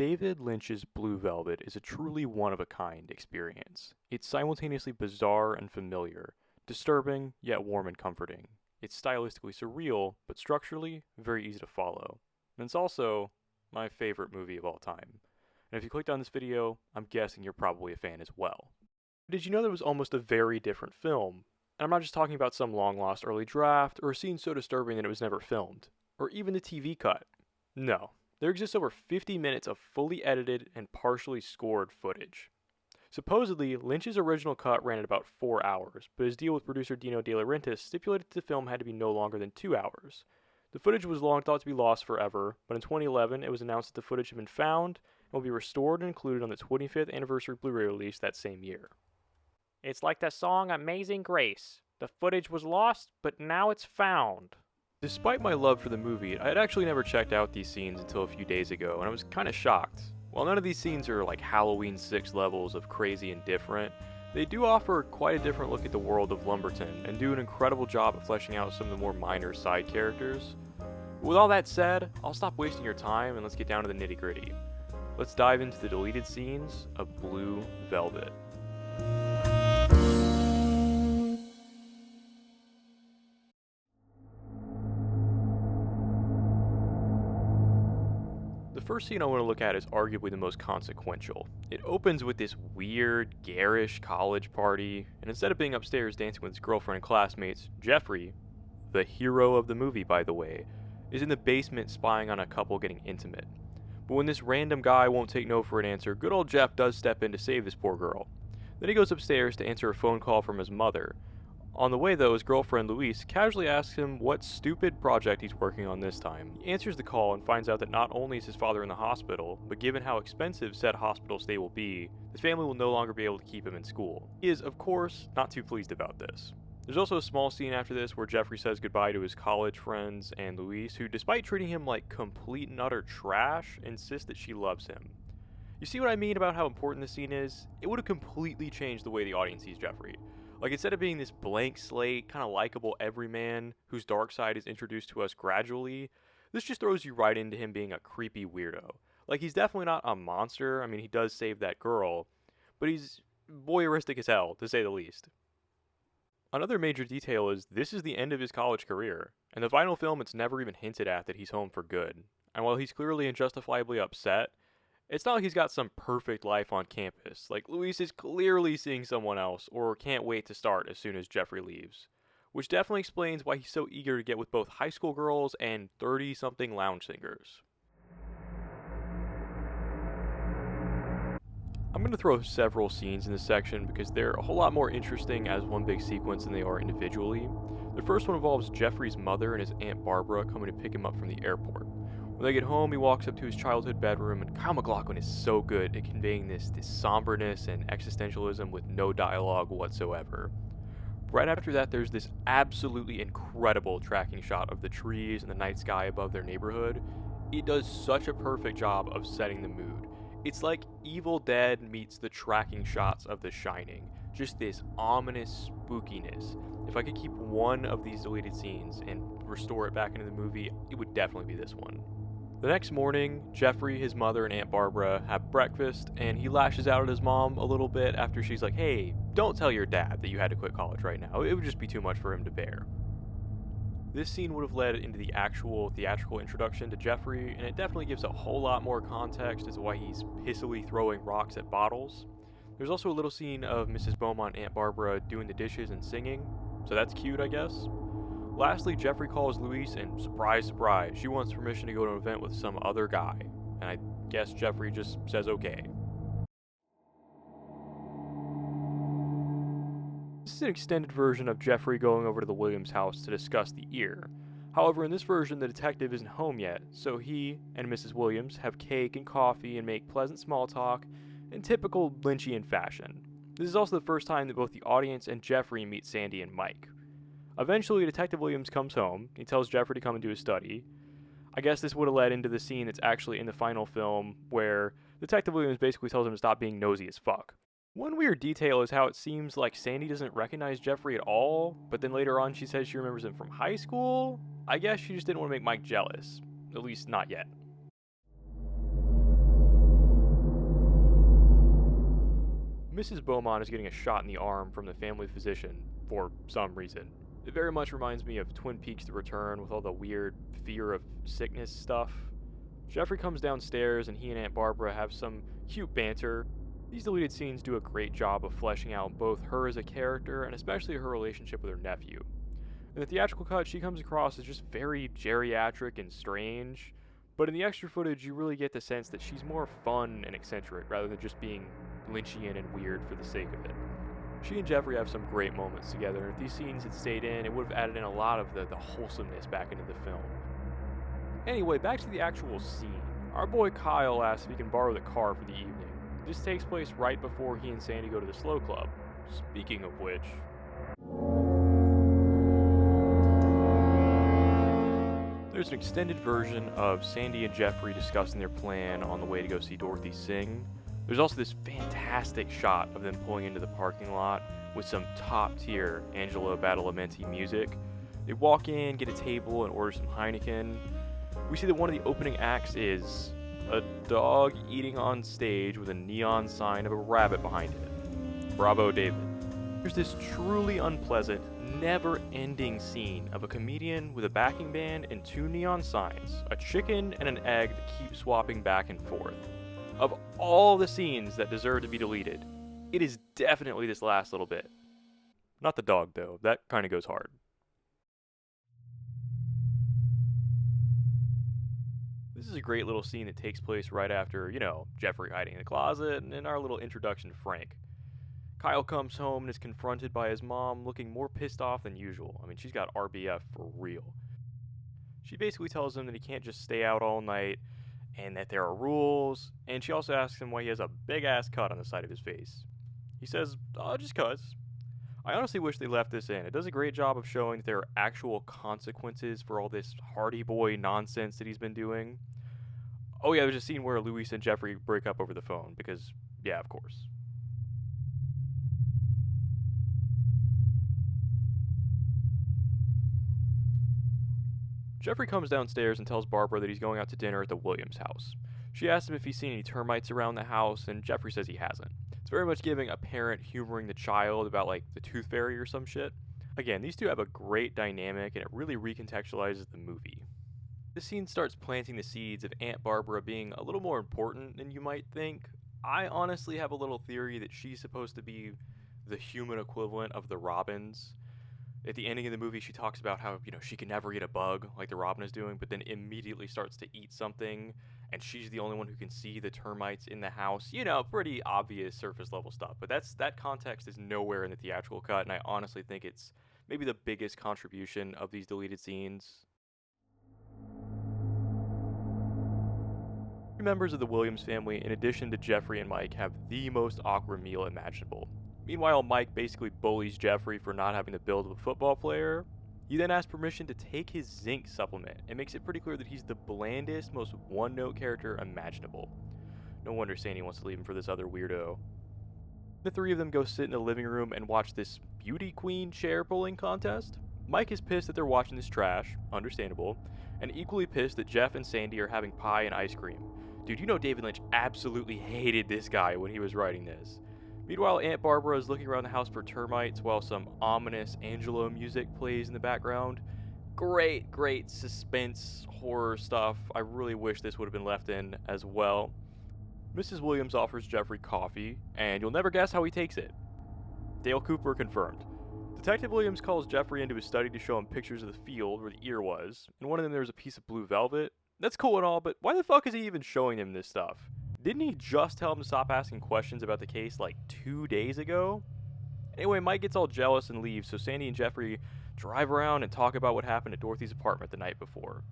David Lynch's Blue Velvet is a truly one-of-a-kind experience. It's simultaneously bizarre and familiar, disturbing yet warm and comforting. It's stylistically surreal, but structurally very easy to follow. And it's also my favorite movie of all time. And if you clicked on this video, I'm guessing you're probably a fan as well. Did you know there was almost a very different film? And I'm not just talking about some long-lost early draft, or a scene so disturbing that it was never filmed, or even the TV cut. No. There exists over 50 minutes of fully edited and partially scored footage. Supposedly, Lynch's original cut ran at about 4 hours, but his deal with producer Dino De Laurentiis stipulated that the film had to be no longer than 2 hours. The footage was long thought to be lost forever, but in 2011 it was announced that the footage had been found and will be restored and included on the 25th anniversary Blu-ray release that same year. It's like the song Amazing Grace. The footage was lost, but now it's found. Despite my love for the movie, I had actually never checked out these scenes until a few days ago, and I was kinda shocked. While none of these scenes are like Halloween 6 levels of crazy and different, they do offer quite a different look at the world of Lumberton, and do an incredible job of fleshing out some of the more minor side characters. With all that said, I'll stop wasting your time and let's get down to the nitty gritty. Let's dive into the deleted scenes of Blue Velvet. The first scene I want to look at is arguably the most consequential. It opens with this weird, garish college party, and instead of being upstairs dancing with his girlfriend and classmates, Jeffrey, the hero of the movie by the way, is in the basement spying on a couple getting intimate. But when this random guy won't take no for an answer, good old Jeff does step in to save this poor girl. Then he goes upstairs to answer a phone call from his mother. On the way though, his girlfriend Louise casually asks him what stupid project he's working on this time. He answers the call and finds out that not only is his father in the hospital, but given how expensive said hospital stay will be, the family will no longer be able to keep him in school. He is, of course, not too pleased about this. There's also a small scene after this where Jeffrey says goodbye to his college friends and Louise, who despite treating him like complete and utter trash, insist that she loves him. You see what I mean about how important this scene is? It would have completely changed the way the audience sees Jeffrey. Like, instead of being this blank slate, kind of likable everyman whose dark side is introduced to us gradually, this just throws you right into him being a creepy weirdo. Like, he's definitely not a monster. I mean, he does save that girl, but he's voyeuristic as hell, to say the least. Another major detail is this is the end of his college career. In the final film, it's never even hinted at that he's home for good. And while he's clearly and justifiably upset, it's not like he's got some perfect life on campus. Like, Louise is clearly seeing someone else, or can't wait to start as soon as Jeffrey leaves. Which definitely explains why he's so eager to get with both high school girls and 30-something lounge singers. I'm going to throw several scenes in this section because they're a whole lot more interesting as one big sequence than they are individually. The first one involves Jeffrey's mother and his Aunt Barbara coming to pick him up from the airport. When they get home, he walks up to his childhood bedroom, and Kyle MacLachlan is so good at conveying this somberness and existentialism with no dialogue whatsoever. Right after that, there's this absolutely incredible tracking shot of the trees and the night sky above their neighborhood. It does such a perfect job of setting the mood. It's like Evil Dead meets the tracking shots of The Shining. Just this ominous spookiness. If I could keep one of these deleted scenes and restore it back into the movie, it would definitely be this one. The next morning, Jeffrey, his mother, and Aunt Barbara have breakfast, and he lashes out at his mom a little bit after she's like, hey, don't tell your dad that you had to quit college right now. It would just be too much for him to bear. This scene would have led into the actual theatrical introduction to Jeffrey, and it definitely gives a whole lot more context as to why he's pissily throwing rocks at bottles. There's also a little scene of Mrs. Beaumont and Aunt Barbara doing the dishes and singing, so that's cute, I guess. Lastly, Jeffrey calls Louise, and surprise, surprise, she wants permission to go to an event with some other guy. And I guess Jeffrey just says okay. This is an extended version of Jeffrey going over to the Williams house to discuss the ear. However, in this version, the detective isn't home yet, so he and Mrs. Williams have cake and coffee and make pleasant small talk in typical Lynchian fashion. This is also the first time that both the audience and Jeffrey meet Sandy and Mike. Eventually, Detective Williams comes home. He tells Jeffrey to come into his study. I guess this would have led into the scene that's actually in the final film where Detective Williams basically tells him to stop being nosy as fuck. One weird detail is how it seems like Sandy doesn't recognize Jeffrey at all, but then later on she says she remembers him from high school. I guess she just didn't want to make Mike jealous. At least not yet. Mrs. Beaumont is getting a shot in the arm from the family physician for some reason. It very much reminds me of Twin Peaks: The Return with all the weird fear of sickness stuff. Jeffrey comes downstairs and he and Aunt Barbara have some cute banter. These deleted scenes do a great job of fleshing out both her as a character and especially her relationship with her nephew. In the theatrical cut, she comes across as just very geriatric and strange, but in the extra footage, you really get the sense that she's more fun and eccentric rather than just being Lynchian and weird for the sake of it. She and Jeffrey have some great moments together, and if these scenes had stayed in, it would have added in a lot of the wholesomeness back into the film. Anyway, back to the actual scene. Our boy Kyle asks if he can borrow the car for the evening. This takes place right before he and Sandy go to the Slow Club. Speaking of which... there's an extended version of Sandy and Jeffrey discussing their plan on the way to go see Dorothy sing. There's also this fantastic shot of them pulling into the parking lot with some top-tier Angelo Badalamenti music. They walk in, get a table, and order some Heineken. We see that one of the opening acts is a dog eating on stage with a neon sign of a rabbit behind it. Bravo, David. There's this truly unpleasant, never-ending scene of a comedian with a backing band and two neon signs, a chicken and an egg that keep swapping back and forth. Of all the scenes that deserve to be deleted, it is definitely this last little bit. Not the dog, though. That kind of goes hard. This is a great little scene that takes place right after, Jeffrey hiding in the closet and our little introduction to Frank. Kyle comes home and is confronted by his mom looking more pissed off than usual. I mean, she's got RBF for real. She basically tells him that he can't just stay out all night and that there are rules, and she also asks him why he has a big-ass cut on the side of his face. He says, "Oh, just cuz." I honestly wish they left this in. It does a great job of showing that there are actual consequences for all this Hardy Boy nonsense that he's been doing. Oh yeah, there's a scene where Luis and Jeffrey break up over the phone, because, yeah, of course. Jeffrey comes downstairs and tells Barbara that he's going out to dinner at the Williams house. She asks him if he's seen any termites around the house, and Jeffrey says he hasn't. It's very much giving a parent humoring the child about, the tooth fairy or some shit. Again, these two have a great dynamic, and it really recontextualizes the movie. This scene starts planting the seeds of Aunt Barbara being a little more important than you might think. I honestly have a little theory that she's supposed to be the human equivalent of the Robins. At the ending of the movie, she talks about how, she can never eat a bug like the Robin is doing, but then immediately starts to eat something, and she's the only one who can see the termites in the house. Pretty obvious surface level stuff, but that context is nowhere in the theatrical cut, and I honestly think it's maybe the biggest contribution of these deleted scenes. Three members of the Williams family, in addition to Jeffrey and Mike, have the most awkward meal imaginable. Meanwhile, Mike basically bullies Jeffrey for not having the build of a football player. He then asks permission to take his zinc supplement and makes it pretty clear that he's the blandest, most one-note character imaginable. No wonder Sandy wants to leave him for this other weirdo. The three of them go sit in the living room and watch this beauty queen chair pulling contest. Mike is pissed that they're watching this trash, understandable, and equally pissed that Jeff and Sandy are having pie and ice cream. Dude, David Lynch absolutely hated this guy when he was writing this. Meanwhile, Aunt Barbara is looking around the house for termites while some ominous Angelo music plays in the background. Great suspense horror stuff. I really wish this would have been left in as well. Mrs. Williams offers Jeffrey coffee, and you'll never guess how he takes it. Dale Cooper confirmed. Detective Williams calls Jeffrey into his study to show him pictures of the field where the ear was. In one of them there's a piece of blue velvet. That's cool and all, but why the fuck is he even showing him this stuff? Didn't he just tell him to stop asking questions about the case 2 days ago? Anyway, Mike gets all jealous and leaves, so Sandy and Jeffrey drive around and talk about what happened at Dorothy's apartment the night before.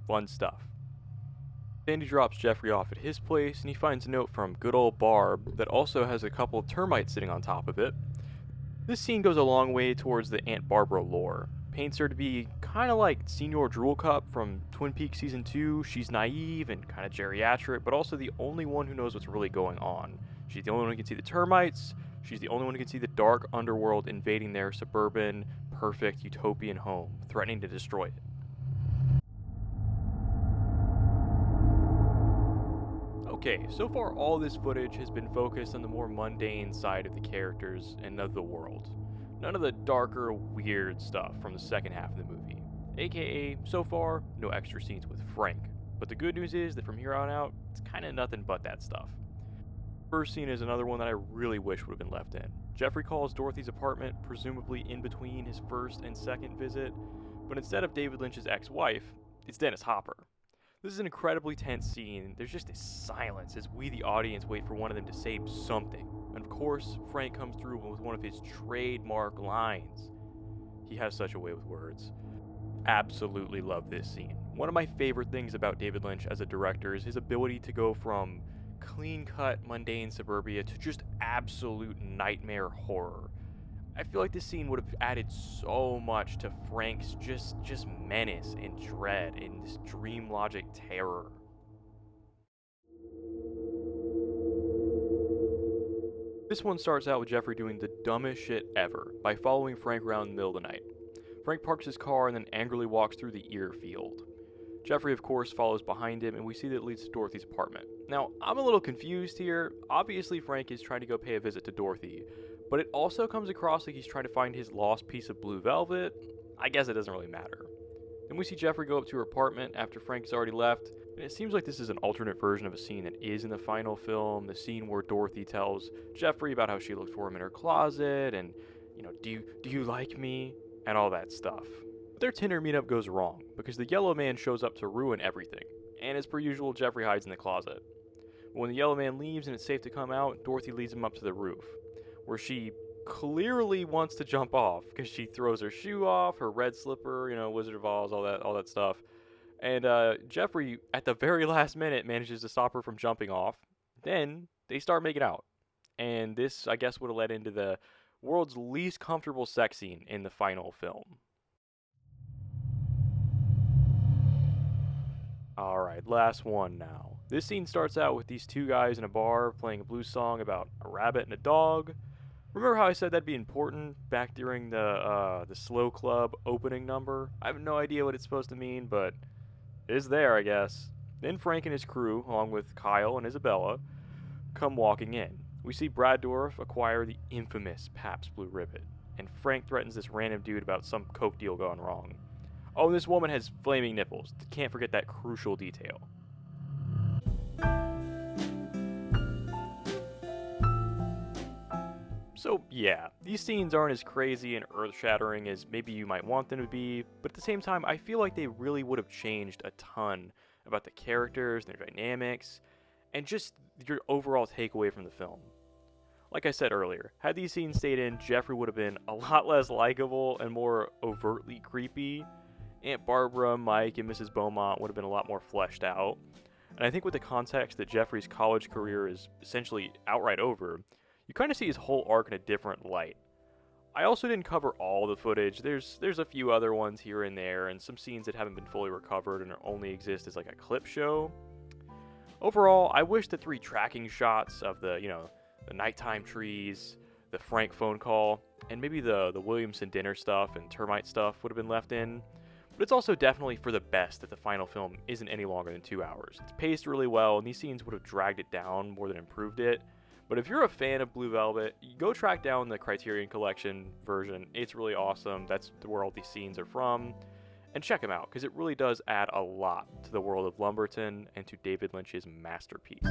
Fun stuff. Sandy drops Jeffrey off at his place, and he finds a note from good old Barb that also has a couple of termites sitting on top of it. This scene goes a long way towards the Aunt Barbara lore. Paints her to be kind of like Senior Drool Cup from Twin Peaks Season 2. She's naive and kind of geriatric, but also the only one who knows what's really going on. She's the only one who can see the termites. She's the only one who can see the dark underworld invading their suburban, perfect, utopian home, threatening to destroy it. Okay, so far all this footage has been focused on the more mundane side of the characters and of the world. None of the darker, weird stuff from the second half of the movie. AKA, so far, no extra scenes with Frank. But the good news is that from here on out, it's kinda nothing but that stuff. First scene is another one that I really wish would have been left in. Jeffrey calls Dorothy's apartment, presumably in between his first and second visit, but instead of David Lynch's ex-wife, it's Dennis Hopper. This is an incredibly tense scene. There's just this silence as we, the audience, wait for one of them to say something. And of course, Frank comes through with one of his trademark lines. He has such a way with words. Absolutely love this scene. One of my favorite things about David Lynch as a director is his ability to go from clean-cut, mundane suburbia to just absolute nightmare horror. I feel like this scene would have added so much to Frank's just menace and dread and this dream logic terror. This one starts out with Jeffrey doing the dumbest shit ever by following Frank around in the middle of the night. Frank parks his car and then angrily walks through the ear field. Jeffrey, of course, follows behind him, and we see that it leads to Dorothy's apartment. Now, I'm a little confused here. Obviously, Frank is trying to go pay a visit to Dorothy, but it also comes across like he's trying to find his lost piece of blue velvet. I guess it doesn't really matter. Then we see Jeffrey go up to her apartment after Frank has already left, and it seems like this is an alternate version of a scene that is in the final film, the scene where Dorothy tells Jeffrey about how she looked for him in her closet, and, do you like me? And all that stuff. But their Tinder meetup goes wrong, because the Yellow Man shows up to ruin everything, and as per usual, Jeffrey hides in the closet. But when the Yellow Man leaves and it's safe to come out, Dorothy leads him up to the roof, where she clearly wants to jump off, because she throws her shoe off, her red slipper, Wizard of Oz, all that stuff. And Jeffrey, at the very last minute, manages to stop her from jumping off. Then they start making out. And this, I guess, would have led into the world's least comfortable sex scene in the final film. Alright, last one now. This scene starts out with these two guys in a bar playing a blues song about a rabbit and a dog. Remember how I said that'd be important back during the Slow Club opening number? I have no idea what it's supposed to mean, but it's there, I guess. Then Frank and his crew, along with Kyle and Isabella, come walking in. We see Brad Dourif acquire the infamous Pabst Blue Ribbon, and Frank threatens this random dude about some coke deal gone wrong. Oh, and this woman has flaming nipples. Can't forget that crucial detail. So yeah, these scenes aren't as crazy and earth-shattering as maybe you might want them to be, but at the same time, I feel like they really would have changed a ton about the characters, their dynamics, and just your overall takeaway from the film. Like I said earlier, had these scenes stayed in, Jeffrey would have been a lot less likable and more overtly creepy. Aunt Barbara, Mike, and Mrs. Beaumont would have been a lot more fleshed out. And I think with the context that Jeffrey's college career is essentially outright over, you kind of see his whole arc in a different light. I also didn't cover all the footage. There's a few other ones here and there, and some scenes that haven't been fully recovered and only exist as like a clip show. Overall, I wish the 3 tracking shots of the nighttime trees, the Frank phone call, and maybe the Williamson dinner stuff and termite stuff would have been left in. But it's also definitely for the best that the final film isn't any longer than 2 hours. It's paced really well, and these scenes would have dragged it down more than improved it. But if you're a fan of Blue Velvet, go track down the Criterion Collection version. It's really awesome. That's where all these scenes are from. And check them out, because it really does add a lot to the world of Lumberton and to David Lynch's masterpiece.